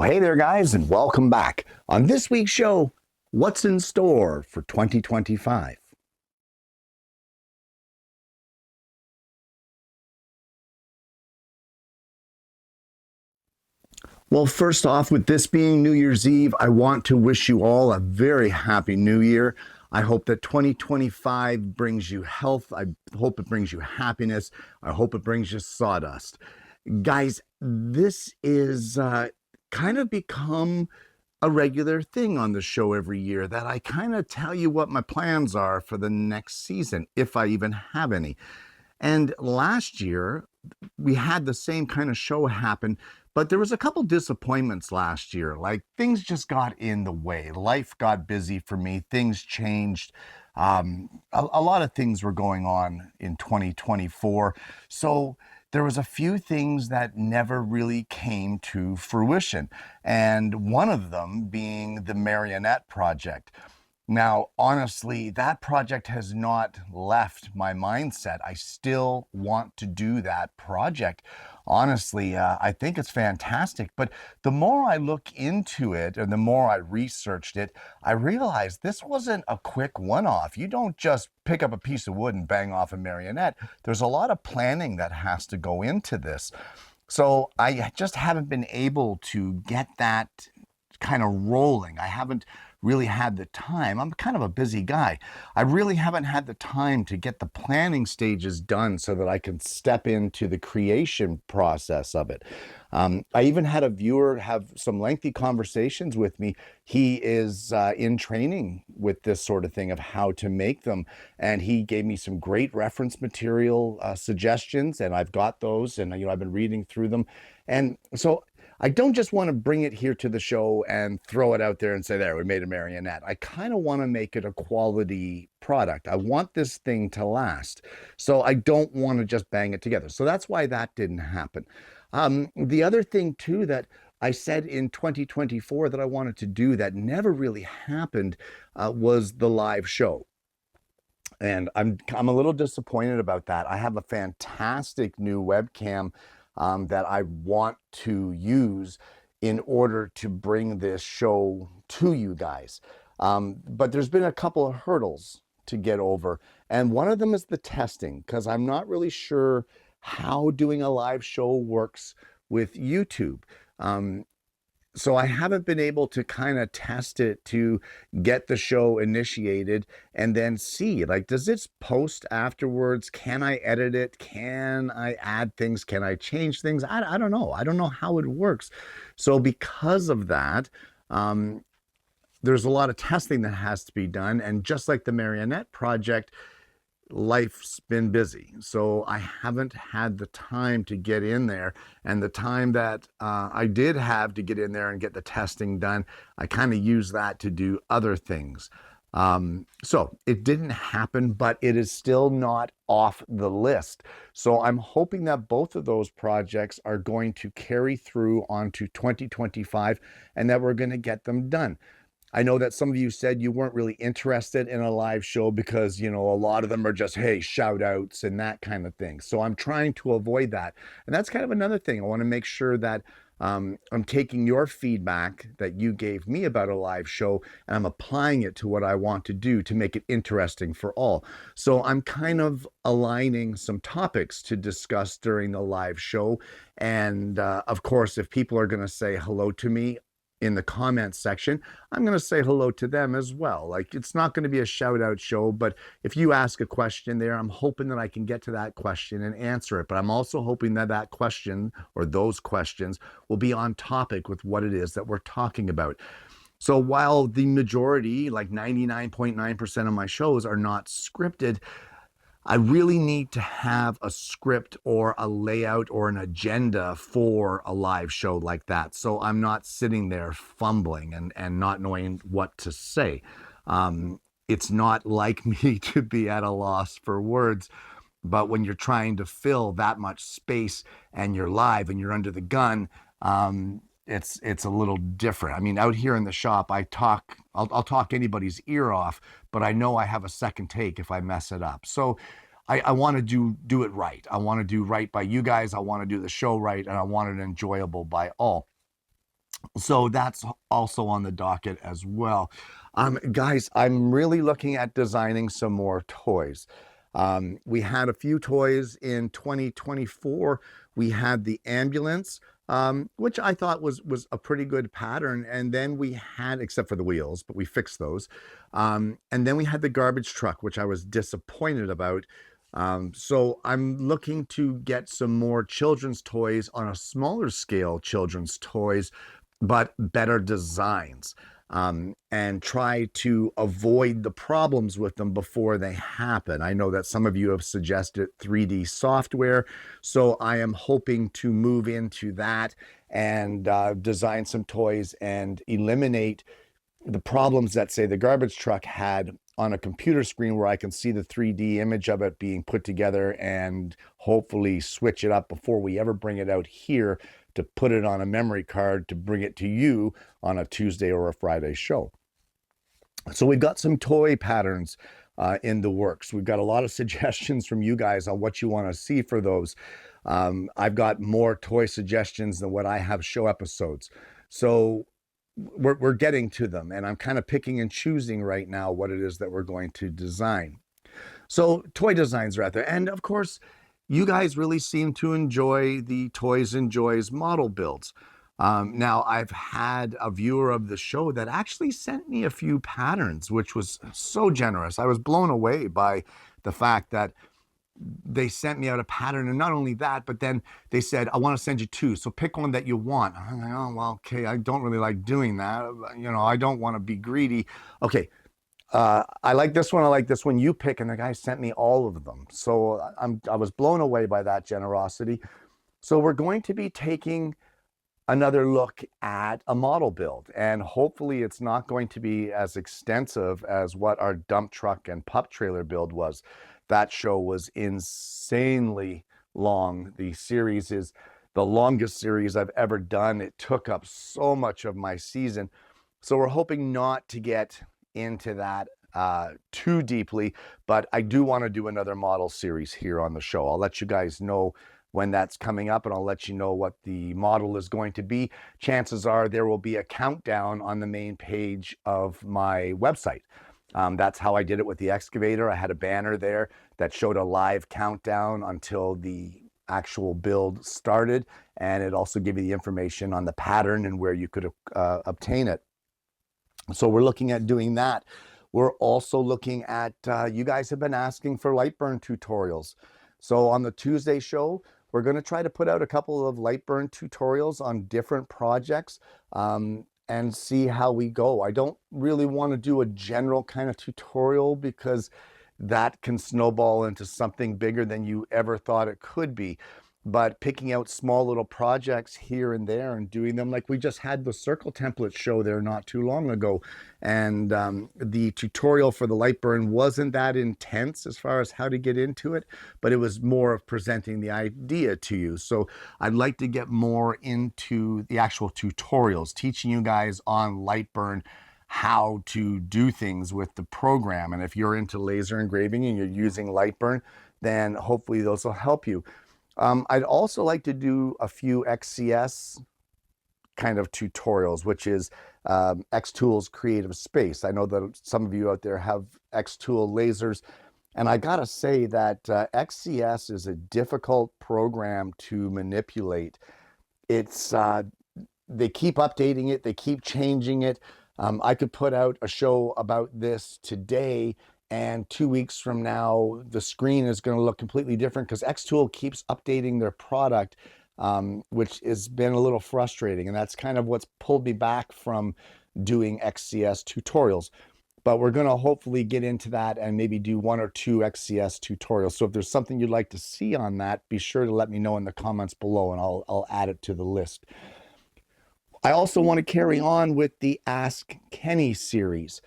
Hey there, guys, and welcome back. On this week's show, what's in store for 2025? Well, first off, with this being New Year's Eve, I want to wish you all a very happy New Year. I hope that 2025 brings you health. I hope it brings you happiness. I hope it brings you sawdust. Guys, this is kind of become a regular thing on the show every year that I kind of tell you what my plans are for the next season, if I even have any. And last year, we had the same kind of show happen, but there was a couple disappointments last year. Like things just got in the way. Life got busy for me. Things changed. A lot of things were going on in 2024. So there was a few things that never really came to fruition. And one of them being the Marionette project. Now, honestly, that project has not left my mindset. I still want to do that project. Honestly, I think it's fantastic. But the more I look into it and the more I researched it, I realized this wasn't a quick one off. You don't just pick up a piece of wood and bang off a marionette. There's a lot of planning that has to go into this. So I just haven't been able to get that kind of rolling. I haven't really had the time. I'm kind of a busy guy. I really haven't had the time to get the planning stages done so that I can step into the creation process of it. I even had a viewer have some lengthy conversations with me. He is in training with this sort of thing of how to make them. And he gave me some great reference material suggestions, and I've got those, and I've been reading through them. And so I don't just want to bring it here to the show and throw it out there and say, there, we made a marionette. I kind of want to make it a quality product. I want this thing to last. So I don't want to just bang it together. So that's why that didn't happen. The other thing, too, that I said in 2024 that I wanted to do that never really happened was the live show. And I'm a little disappointed about that. I have a fantastic new webcam that I want to use in order to bring this show to you guys. But there's been a couple of hurdles to get over. And one of them is the testing, because I'm not really sure how doing a live show works with YouTube. So I haven't been able to kind of test it to get the show initiated and then see, like, does this post afterwards? Can I edit it? Can I add things? Can I change things? I don't know. I don't know how it works. So because of that, there's a lot of testing that has to be done. And just like the Marionette project, life's been busy. So I haven't had the time to get in there. And the time that I did have to get in there and get the testing done, I kind of used that to do other things. So it didn't happen, but it is still not off the list. So I'm hoping that both of those projects are going to carry through onto 2025 and that we're going to get them done. I know that some of you said you weren't really interested in a live show because, a lot of them are just, hey, shout outs and that kind of thing. So I'm trying to avoid that. And that's kind of another thing. I want to make sure that I'm taking your feedback that you gave me about a live show and I'm applying it to what I want to do to make it interesting for all. So I'm kind of aligning some topics to discuss during the live show. And of course, if people are going to say hello to me in the comments section, I'm going to say hello to them as well. Like, it's not going to be a shout out show, but if you ask a question there, I'm hoping that I can get to that question and answer it. But I'm also hoping that that question or those questions will be on topic with what it is that we're talking about. So while the majority, like 99.9% of my shows are not scripted, I really need to have a script or a layout or an agenda for a live show like that. So I'm not sitting there fumbling and not knowing what to say. It's not like me to be at a loss for words, but when you're trying to fill that much space and you're live and you're under the gun, it's a little different. I mean, out here in the shop, I'll talk anybody's ear off, but I know I have a second take if I mess it up. So I want to do it right. I want to do right by you guys. I want to do the show right, and I want it enjoyable by all. So that's also on the docket as well. Guys, I'm really looking at designing some more toys. We had a few toys in 2024. We had the ambulance, which I thought was a pretty good pattern. And then we had, except for the wheels, but we fixed those. And then we had the garbage truck, which I was disappointed about. So I'm looking to get some more children's toys on a smaller scale, children's toys, but better designs, and try to avoid the problems with them before they happen. I know that some of you have suggested 3D software, so I am hoping to move into that and design some toys and eliminate the problems that, say, the garbage truck had on a computer screen, where I can see the 3D image of it being put together and hopefully switch it up before we ever bring it out here to put it on a memory card to bring it to you on a Tuesday or a Friday show. So we've got some toy patterns in the works. We've got a lot of suggestions from you guys on what you want to see for those. I've got more toy suggestions than what I have show episodes. So we're getting to them, and I'm kind of picking and choosing right now what it is that we're going to design. So toy designs are out there. And of course, you guys really seem to enjoy the Toys and Joys model builds. Now, I've had a viewer of the show that actually sent me a few patterns, which was so generous. I was blown away by the fact that they sent me out a pattern, and not only that, but then they said, I want to send you two, so pick one that you want. I'm like, oh, well, okay, I don't really like doing that. I don't want to be greedy. Okay, I like this one, I like this one, you pick. And the guy sent me all of them. So I was blown away by that generosity. So we're going to be taking another look at a model build, and hopefully it's not going to be as extensive as what our dump truck and pup trailer build was. That show was insanely long. The series is the longest series I've ever done. It took up so much of my season. So we're hoping not to get into that too deeply, but I do want to do another model series here on the show. I'll let you guys know when that's coming up, and I'll let you know what the model is going to be. Chances are there will be a countdown on the main page of my website. That's how I did it with the excavator. I had a banner there that showed a live countdown until the actual build started, and it also gave you the information on the pattern and where you could obtain it. So we're looking at doing that. We're also looking at, you guys have been asking for Lightburn tutorials. So on the Tuesday show, we're going to try to put out a couple of Lightburn tutorials on different projects, and see how we go. I don't really want to do a general kind of tutorial, because that can snowball into something bigger than you ever thought it could be. But picking out small little projects here and there and doing them, like we just had the circle template show there not too long ago. And the tutorial for the Lightburn wasn't that intense as far as how to get into it, but it was more of presenting the idea to you. So I'd like to get more into the actual tutorials, teaching you guys on Lightburn how to do things with the program. And if you're into laser engraving and you're using Lightburn, then hopefully those will help you. I'd also like to do a few XCS kind of tutorials, which is Xtool's Creative Space. I know that some of you out there have Xtool lasers, and I gotta say that XCS is a difficult program to manipulate. It's they keep updating it, they keep changing it. I could put out a show about this today, and 2 weeks from now, the screen is going to look completely different, because Xtool keeps updating their product, which has been a little frustrating. And that's kind of what's pulled me back from doing XCS tutorials. But we're going to hopefully get into that and maybe do 1 or 2 XCS tutorials. So if there's something you'd like to see on that, be sure to let me know in the comments below, and I'll add it to the list. I also want to carry on with the Ask Kenny series.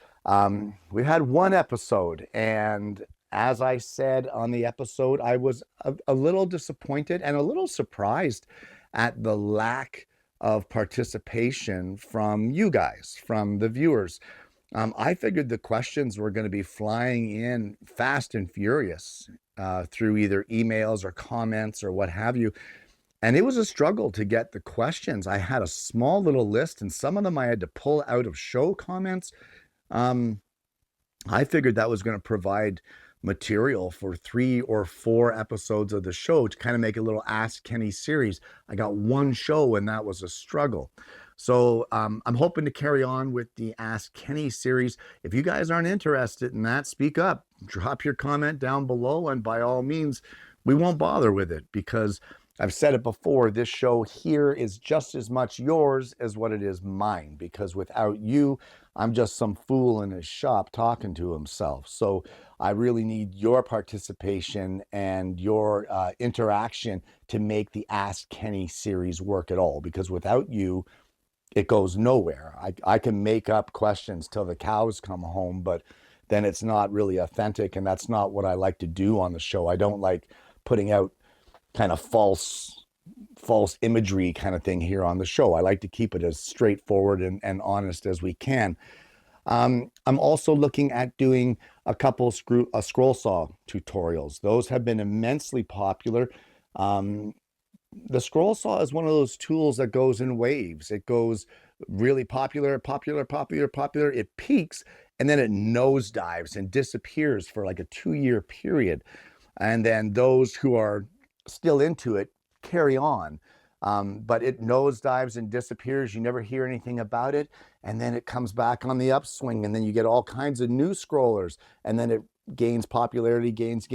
We had 1 episode, and as I said on the episode, I was a little disappointed and a little surprised at the lack of participation from you guys, from the viewers. I figured the questions were going to be flying in fast and furious through either emails or comments or what have you. And it was a struggle to get the questions. I had a small little list, and some of them I had to pull out of show comments. Um, I figured that was going to provide material for 3 or 4 episodes of the show to kind of make a little Ask Kenny series. I got one show, and that was a struggle. So I'm hoping to carry on with the Ask Kenny series. If you guys aren't interested in that, speak up, drop your comment down below, and by all means, we won't bother with it, because I've said it before, this show here is just as much yours as what it is mine, because without you, I'm just some fool in his shop talking to himself. So I really need your participation and your interaction to make the Ask Kenny series work at all, because without you, it goes nowhere. I can make up questions till the cows come home, but then it's not really authentic, and that's not what I like to do on the show. I don't like putting out kind of false imagery kind of thing here on the show. I like to keep it as straightforward and honest as we can. I'm also looking at doing a couple scroll saw tutorials. Those have been immensely popular. The scroll saw is one of those tools that goes in waves. It goes really popular. It peaks, and then it nosedives and disappears for like a 2-year period. And then those who are still into it carry on. But it nosedives and disappears. You never hear anything about it. And then it comes back on the upswing, and then you get all kinds of new scrollers. And then it gains popularity, gains,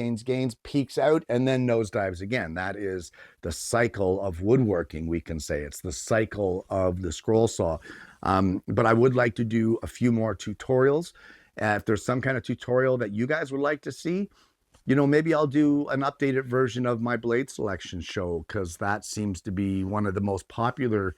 peaks out, and then nosedives again. That is the cycle of woodworking, we can say. It's the cycle of the scroll saw. But I would like to do a few more tutorials. If there's some kind of tutorial that you guys would like to see, maybe I'll do an updated version of my blade selection show, because that seems to be one of the most popular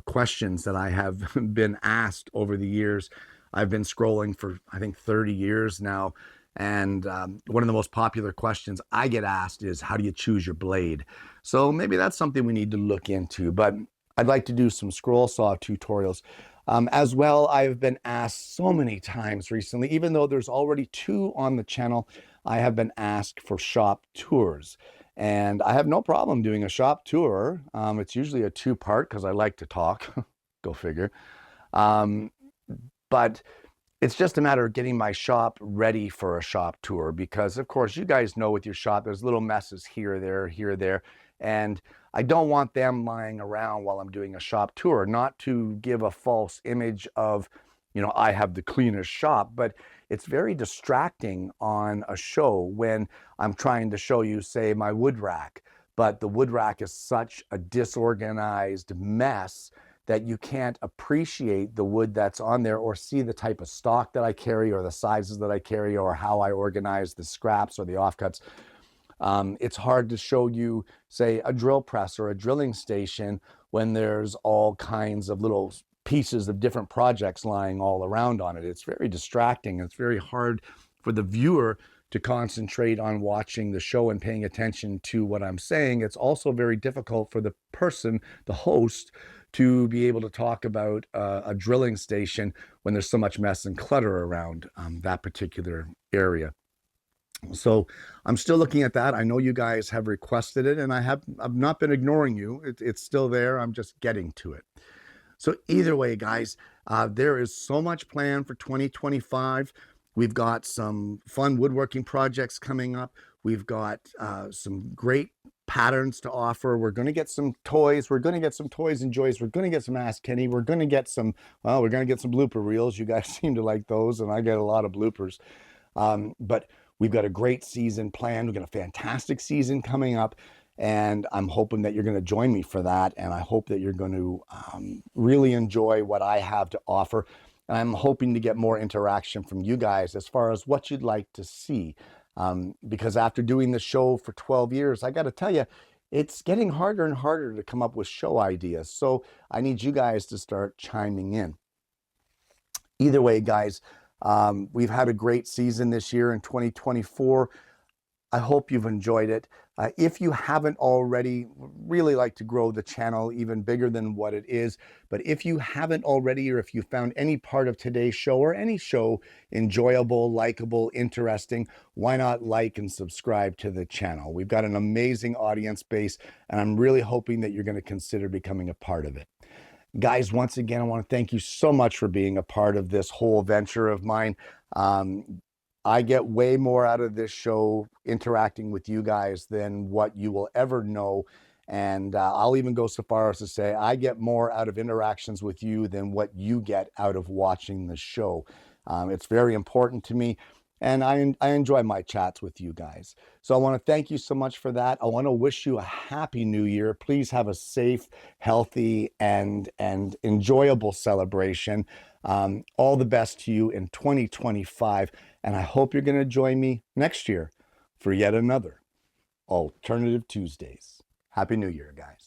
questions that I have been asked over the years. I've been scrolling for, I think, 30 years now. And one of the most popular questions I get asked is, how do you choose your blade? So maybe that's something we need to look into. But I'd like to do some scroll saw tutorials. As well, I've been asked so many times recently, even though there's already 2 on the channel, I have been asked for shop tours. And I have no problem doing a shop tour. It's usually a 2-part because I like to talk. Go figure. But it's just a matter of getting my shop ready for a shop tour, because of course you guys know with your shop there's little messes here, there, and I don't want them lying around while I'm doing a shop tour. Not to give a false image of, I have the cleanest shop, but it's very distracting on a show when I'm trying to show you, say, my wood rack, but the wood rack is such a disorganized mess that you can't appreciate the wood that's on there, or see the type of stock that I carry, or the sizes that I carry, or how I organize the scraps or the offcuts. It's hard to show you, say, a drill press or a drilling station when there's all kinds of little pieces of different projects lying all around on it. It's very distracting. It's very hard for the viewer to concentrate on watching the show and paying attention to what I'm saying. It's also very difficult for the person, the host, to be able to talk about a drilling station when there's so much mess and clutter around that particular area. So I'm still looking at that. I know you guys have requested it, and I've not been ignoring you. It's still there. I'm just getting to it. So either way, guys, there is so much planned for 2025. We've got some fun woodworking projects coming up. We've got some great patterns to offer. We're going to get some toys. We're going to get some toys and joys. We're going to get some Ask Kenny. We're going to get some, we're going to get some blooper reels. You guys seem to like those, and I get a lot of bloopers. But we've got a great season planned. We've got a fantastic season coming up, and I'm hoping that you're going to join me for that. And I hope that you're going to really enjoy what I have to offer. And I'm hoping to get more interaction from you guys as far as what you'd like to see. Because after doing the show for 12 years, I got to tell you, it's getting harder and harder to come up with show ideas. So I need you guys to start chiming in. Either way, guys, we've had a great season this year in 2024. I hope you've enjoyed it. If you haven't already, really like to grow the channel even bigger than what it is. But if you haven't already, or if you found any part of today's show or any show enjoyable, likable, interesting, why not like and subscribe to the channel? We've got an amazing audience base, and I'm really hoping that you're going to consider becoming a part of it. Guys, once again, I want to thank you so much for being a part of this whole venture of mine. I get way more out of this show interacting with you guys than what you will ever know. And I'll even go so far as to say I get more out of interactions with you than what you get out of watching the show. It's very important to me, and I enjoy my chats with you guys. So I want to thank you so much for that. I want to wish you a happy new year. Please have a safe, healthy, and enjoyable celebration. All the best to you in 2025. And I hope you're going to join me next year for yet another Alternative Tuesdays. Happy New Year, guys.